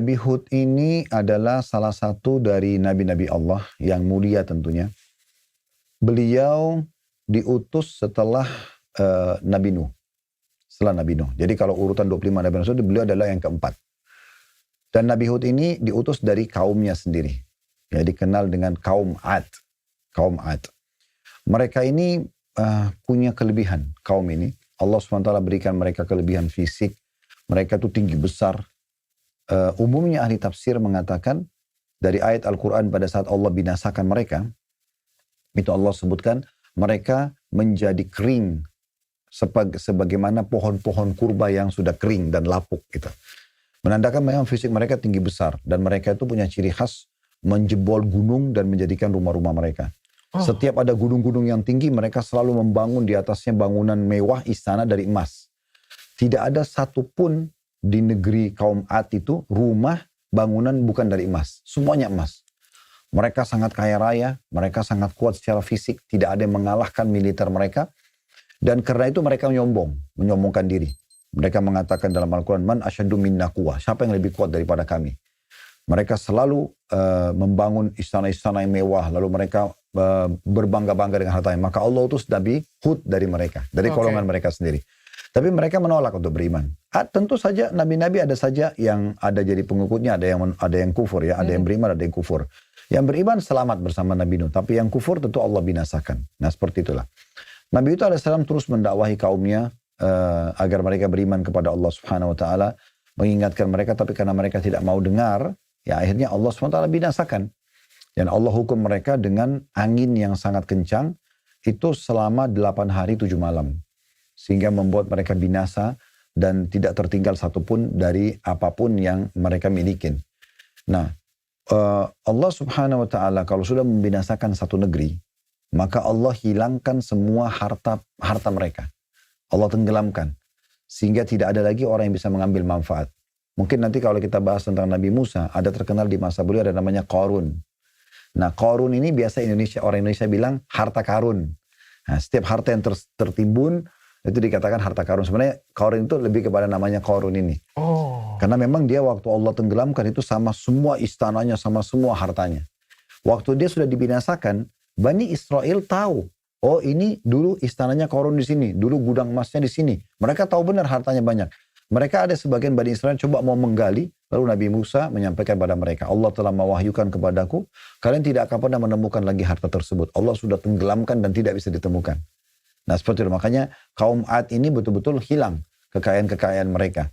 Nabi Hud ini adalah salah satu dari nabi-nabi Allah yang mulia tentunya. Beliau diutus setelah Nabi Nuh. Setelah Nabi Nuh. Jadi kalau urutan 25 Nabi Rasul, beliau adalah yang keempat. Dan Nabi Hud ini diutus dari kaumnya sendiri. Ya, dikenal dengan kaum Ad. Kaum Ad. Mereka ini punya kelebihan, kaum ini. Allah SWT berikan mereka kelebihan fisik. Mereka itu tinggi besar. Umumnya ahli tafsir mengatakan, dari ayat Al-Quran pada saat Allah binasakan mereka, itu Allah sebutkan, mereka menjadi kering. Sebagaimana pohon-pohon kurba yang sudah kering dan lapuk gitu. Menandakan memang fisik mereka tinggi besar. Dan mereka itu punya ciri khas menjebol gunung dan menjadikan rumah-rumah mereka. Setiap ada gunung-gunung yang tinggi, mereka selalu membangun di atasnya bangunan mewah istana dari emas. Tidak ada satupun di negeri kaum Ad itu rumah bangunan bukan dari emas. Semuanya emas. Mereka sangat kaya raya, mereka sangat kuat secara fisik. Tidak ada yang mengalahkan militer mereka. Dan karena itu mereka menyombongkan diri. Mereka mengatakan dalam Al-Quran, Man asyadu minna quwwah. Siapa yang lebih kuat daripada kami? Mereka selalu membangun istana-istana yang mewah. Lalu mereka berbangga-bangga dengan hartanya. Maka Allah utus Nabi Hud dari mereka. Dari golongan mereka sendiri. Tapi mereka menolak untuk beriman. Tentu saja nabi-nabi ada saja yang ada jadi pengikutnya. Ada yang kufur ya. Ada yang beriman, ada yang kufur. Yang beriman selamat bersama Nabi Nuh. Tapi yang kufur tentu Allah binasakan. Nah seperti itulah. Nabi Hud AS terus mendakwahi kaumnya. Agar mereka beriman kepada Allah Subhanahu Wa Taala. Mengingatkan mereka. Tapi karena mereka tidak mau dengar. Ya akhirnya Allah SWT binasakan. Dan Allah hukum mereka dengan angin yang sangat kencang. Itu selama 8 hari 7 malam. Sehingga membuat mereka binasa. Dan tidak tertinggal satupun dari apapun yang mereka milikin. Nah. Allah Subhanahu Wa Taala kalau sudah membinasakan satu negeri. Maka Allah hilangkan semua harta mereka. Allah tenggelamkan. Sehingga tidak ada lagi orang yang bisa mengambil manfaat. Mungkin nanti kalau kita bahas tentang Nabi Musa, ada terkenal di masa beliau ada namanya Qarun. Nah Qarun ini biasa orang Indonesia bilang harta karun. Nah, setiap harta yang tertimbun, itu dikatakan harta karun. Sebenarnya Qarun itu lebih kepada namanya Qarun ini. Karena memang dia waktu Allah tenggelamkan itu sama semua istananya, sama semua hartanya. Waktu dia sudah dibinasakan, Bani Israel tahu. Oh ini dulu istananya Qarun di sini, dulu gudang emasnya di sini. Mereka tahu benar hartanya banyak. Mereka ada sebagian Bani Israel coba mau menggali, lalu Nabi Musa menyampaikan pada mereka, Allah telah mewahyukan kepadaku, kalian tidak akan pernah menemukan lagi harta tersebut. Allah sudah tenggelamkan dan tidak bisa ditemukan. Nah seperti itu, makanya kaum Ad ini betul-betul hilang kekayaan-kekayaan mereka.